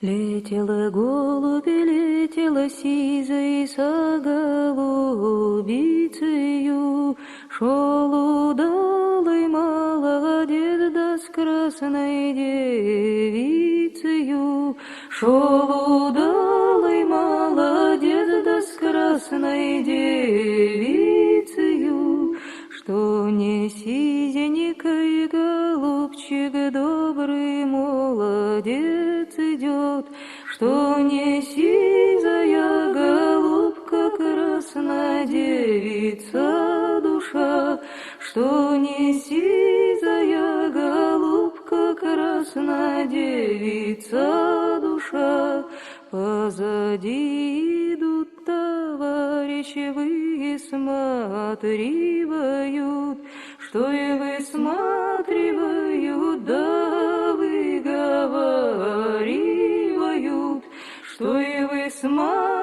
Летела голубь, летела сизой со голубицею, шел удалый молодец, да с красной девицею. Шел удалый молодец, да с красной девицею. Что не сизенький голубчик, добрый молодец идет, что не сизая голубка, красная девица душа, что не сизая голубка, красная девица душа. Позади идут товарищи, высматривают, что и высматривают, да выговаривают, что и высматривают.